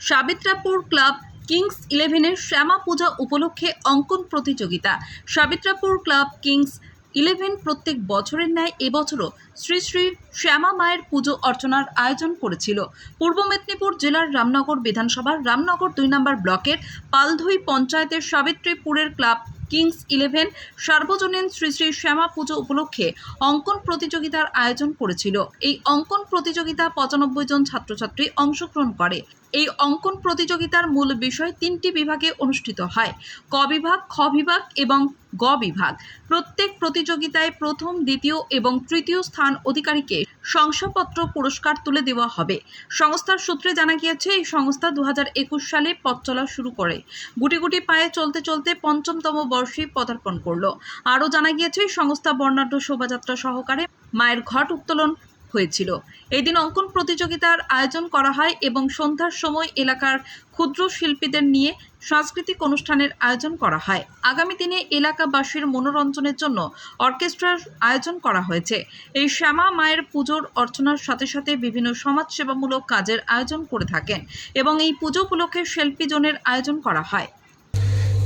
সাবিত্রাপুর club Kings 11-এর শ্যামা পূজা উপলক্ষে অঙ্কন প্রতিযোগিতা। সাবিত্রাপুর ক্লাব কিংস 11 প্রত্যেক বছরের ন্যায় এবছরও শ্রী শ্রী শ্যামা মায়ের পুজো অর্চনার আয়োজন করেছিল। পূর্ব মেদিনীপুর জেলার রামনগর বিধানসভার রামনগর 2 নম্বর ব্লকের পালধুই পঞ্চায়েতের সাবিত্রীপুরের ক্লাব কিংস 11 সার্বজনীন শ্রী শ্রী শ্যামা পুজো উপলক্ষে অঙ্কন প্রতিযোগিতার আয়োজন করেছিল। এই অঙ্কন প্রতিযোগিতা 95 জন ছাত্রছাত্রী অংশগ্রহণ করে। এই অঙ্কন প্রতিযোগিতার মূল বিষয় 3টি বিভাগে অনুষ্ঠিত হয়: ক বিভাগ, খ বিভাগ এবং গ বিভাগ। প্রত্যেক প্রতিযোগিতায় প্রথম, দ্বিতীয় এবং তৃতীয় স্থান অধিকারীকে শংসাপত্র পুরস্কার তুলে দেওয়া হবে। সংস্থার সূত্রে জানা গিয়েছে, এই সংস্থা 2021 সালে পথ চলা শুরু করে গুটি গুটি পায়ে চলতে চলতে 5মতম বর্ষে পদার্পণ করলো। আরও জানা গিয়েছে, সংস্থা বর্ণাঢ্য শোভাযাত্রা সহকারে মায়ের ঘট উত্তোলন হয়েছিল। এই দিন অঙ্কন প্রতিযোগিতার আয়োজন করা হয় এবং সন্ধ্যার সময় এলাকার ক্ষুদ্র শিল্পীদের নিয়ে সাংস্কৃতিক অনুষ্ঠানের আয়োজন করা হয়। আগামী দিনে এলাকাবাসীর মনোরঞ্জনের জন্য অর্কেস্ট্রার আয়োজন করা হয়েছে। এই শ্যামা মায়ের পুজোর অর্চনার সাথে সাথে বিভিন্ন সমাজসেবামূলক কাজের আয়োজন করে থাকেন এবং এই পুজো উপলক্ষে শিল্পী জোনের আয়োজন করা হয়।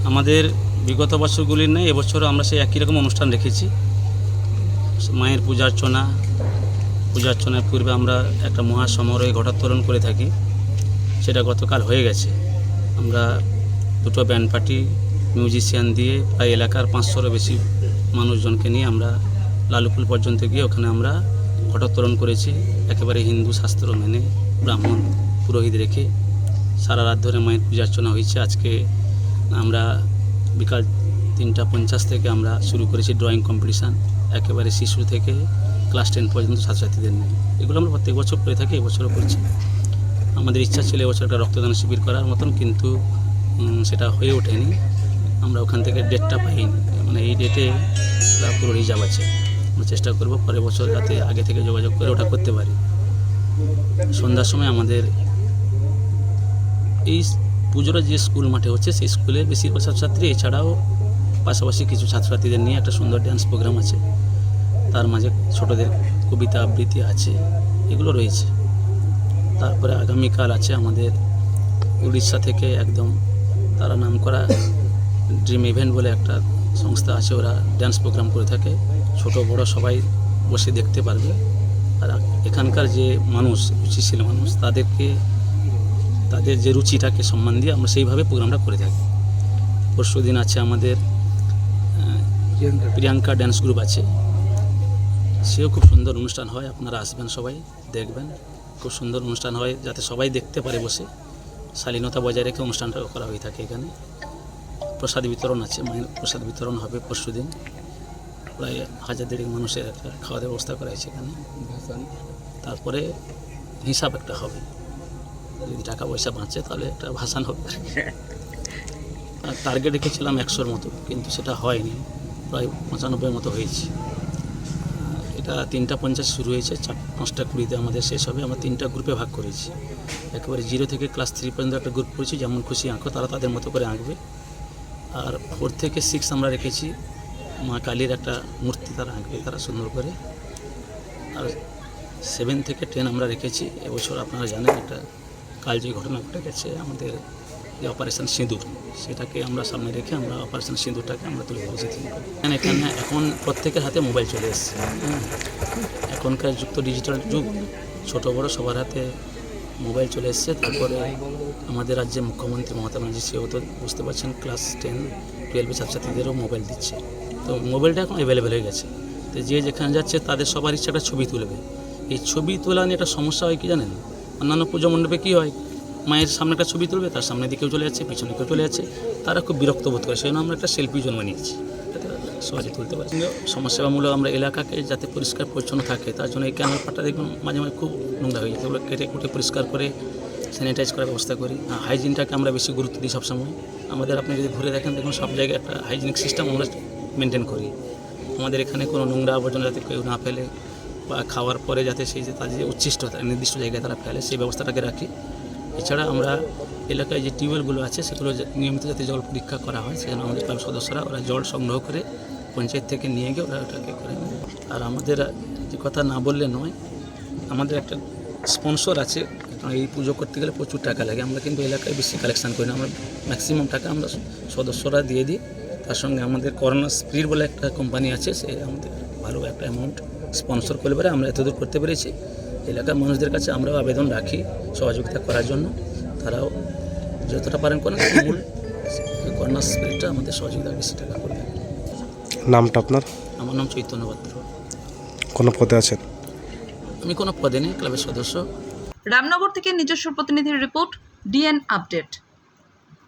আমাদের বিগত বছরগুলির নেই, এবছরও আমরা সেই একই রকম অনুষ্ঠান রেখেছি। মায়ের পূজার্চনার পূর্বে আমরা একটা মহা সমারোহে ঘটোত্তোলন করে থাকি। সেটা গতকাল হয়ে গেছে। আমরা দুটো ব্যান্ড পার্টি, মিউজিশিয়ান দিয়ে প্রায় এলাকার 500-এরও বেশি মানুষজনকে নিয়ে আমরা লালুপুল পর্যন্ত গিয়ে ওখানে আমরা ঘটোত্তোলন করেছি। একেবারে হিন্দু শাস্ত্র মেনে, ব্রাহ্মণ পুরোহিত রেখে সারা রাত ধরে মায়ের পূজার্চনা হয়েছে। আজকে আমরা বিকাল 3:50 থেকে আমরা শুরু করেছি ড্রয়িং কম্পিটিশান, একেবারে শিশু থেকে ক্লাস 10 পর্যন্ত ছাত্রছাত্রীদের নিয়ে। এগুলো আমরা প্রত্যেক বছর করে থাকি, এবছরও করছি। আমাদের ইচ্ছা ছিল এবছর একটা রক্তদান শিবির করার মতন, কিন্তু সেটা হয়ে ওঠেনি। আমরা ওখান থেকে ডেটটা পাইনি, মানে এই ডেটে পুরো রিজার্ভ আছে। আমরা চেষ্টা করব পরের বছর যাতে আগে থেকে যোগাযোগ করে ওটা করতে পারি। সন্ধ্যার সময় আমাদের এই পুজোটা যে স্কুল মাঠে হচ্ছে, সেই স্কুলের বেশিরভাগ ছাত্রছাত্রী, এছাড়াও পাশাপাশি কিছু ছাত্রছাত্রীদের নিয়ে একটা সুন্দর ড্যান্স প্রোগ্রাম আছে। তার মাঝে ছোটদের কবিতা আবৃত্তি আছে, এগুলো রয়েছে। তারপরে আগামীকাল আছে আমাদের উড়িষ্যা থেকে একদম তারা নাম করা ড্রিম ইভেন্ট বলে একটা সংস্থা আছে, ওরা ড্যান্স প্রোগ্রাম করে থাকে। ছোট বড় সবাই বসে দেখতে পারবে। আর এখানকার যে মানুষ, রুচিশীল মানুষ, তাদের যে রুচিটাকে সম্মান দিয়ে আমরা সেইভাবে প্রোগ্রামটা করে থাকি। পরশু দিন আছে আমাদের প্রিয়াঙ্কা ড্যান্স গ্রুপ আছে, সেও খুব সুন্দর অনুষ্ঠান হয়। আপনারা আসবেন, সবাই দেখবেন। খুব সুন্দর অনুষ্ঠান হয়, যাতে সবাই দেখতে পারে বসে। শালীনতা বজায় রেখে অনুষ্ঠানটা করা হয়ে থাকে। এখানে প্রসাদ বিতরণ আছে, মায়ের প্রসাদ বিতরণ হবে পরশু দিন। প্রায় 1000-দেড়েক মানুষের একটা খাওয়া দাওয়ার ব্যবস্থা করা হয়েছে এখানে। তারপরে হিসাব একটা হবে, যদি টাকা পয়সা বাঁচে তাহলে একটা ভাসান হবে। আর টার্গেট রেখেছিলাম 100-র মতো, কিন্তু সেটা হয়নি, প্রায় 95-এর মতো হয়েছে। এটা 3:50 শুরু হয়েছে, 5:20 আমাদের শেষ হবে। আমরা 3টা গ্রুপে ভাগ করেছি। একেবারে 0 থেকে ক্লাস 3 পর্যন্ত একটা গ্রুপ করেছি, যেমন খুশি আঁকো, তারা তাদের মতো করে আঁকবে। আর 4 থেকে 6 আমরা রেখেছি, মা কালীর একটা মূর্তি তারা আঁকবে, তারা সুন্দর করে। আর 7 থেকে 10 আমরা রেখেছি। এবছর আপনারা জানেন একটা কাল যে ঘটনা ঘটে গেছে, আমাদের যে অপারেশন সিঁদুর, সেটাকে আমরা সামনে রেখে আমরা অপারেশন সিঁদুরটাকে আমরা তুলে ধরেছি। এখানে এখন প্রত্যেকের হাতে মোবাইল চলে এসছে। এখনকার যুগ তো ডিজিটাল যুগ, ছোট বড় সবার হাতে মোবাইল চলে এসছে। তারপরে আমাদের রাজ্যের মুখ্যমন্ত্রী মমতা ব্যানার্জি, সেও তো বুঝতে পারছেন ক্লাস 10-12 ছাত্রছাত্রীদেরও মোবাইল দিচ্ছে। তো মোবাইলটা এখন অ্যাভেলেবেল হয়ে গেছে। তো যে যেখানে যাচ্ছে তাদের সবার ইচ্ছা একটা ছবি তুলবে। এই ছবি তোলা নিয়ে একটা সমস্যা হয় কি জানেন? অন্যান্য পুজো মণ্ডপে কী হয়, মায়ের সামনে একটা ছবি তুলবে, তার সামনে দিকেও চলে যাচ্ছে, পিছনে কেউ চলে যাচ্ছে, তারা খুব বিরক্ত বোধ করে। সেই জন্য আমরা একটা সেলফি জোন বানিয়েছি, যাতে সহজে তুলতে পারি। সমাজসেবামূলক আমরা এলাকাকে যাতে পরিষ্কার পরিচ্ছন্ন থাকে, তার জন্য এই ক্যানেল পাটা দেখুন মাঝে মাঝে খুব নোংরা হয়ে যায়, ওগুলো কেটে কুটে পরিষ্কার করে স্যানিটাইজ করার ব্যবস্থা করি। হাইজিনটাকে আমরা বেশি গুরুত্ব দিই সবসময়। আমাদের আপনি যদি ঘুরে দেখেন, দেখুন সব জায়গায় একটা হাইজিনিক সিস্টেম আমরা মেনটেন করি। আমাদের এখানে কোনো নোংরা আবর্জনা যাতে কেউ না ফেলে, বা খাওয়ার পরে যাতে সেই যে তাদের যে উচ্ছিষ্ট নির্দিষ্ট জায়গায় তারা ফেলে, সেই ব্যবস্থাটাকে রাখি। এছাড়া আমরা এলাকায় যে টিউবওয়েলগুলো আছে, সেগুলো নিয়মিত যাতে জল পরীক্ষা করা হয়, সেজন্য আমাদের ক্লাব সদস্যরা ওরা জল সংগ্রহ করে পঞ্চায়েত থেকে নিয়ে গিয়ে ওরা ওটাকে করে। আর আমাদের যে কথা না বললে নয়, আমাদের একটা স্পন্সর আছে কারণ এই পুজো করতে গেলে প্রচুর টাকা লাগে। আমরা কিন্তু এলাকায় বেশি কালেকশান করি না, আমরা ম্যাক্সিমাম টাকা আমরা সদস্যরা দিয়ে দিই। তার সঙ্গে আমাদের করোনা স্পিরিট বলে একটা কোম্পানি আছে, সে আমাদের ভালো একটা অ্যামাউন্ট স্পন্সর করলে পরে আমরা এতদূর করতে পেরেছি। এলাকার মানুষদের কাছে আমরাও আবেদন রাখি সহযোগিতা করার জন্য, তারাও যতটা পারেন করেন। মূল করোনা স্পিরিটটা আমাদের সহযোগিতা বেশি টাকা করবে। নামটা আপনার? আমার নাম চৈতন্য পাত্র। কোনো পদে আছেন? আমি কোনো পদে নেই, ক্লাবের সদস্য। রামনগর থেকে নিজস্ব প্রতিনিধির রিপোর্ট, ডিএন আপডেট।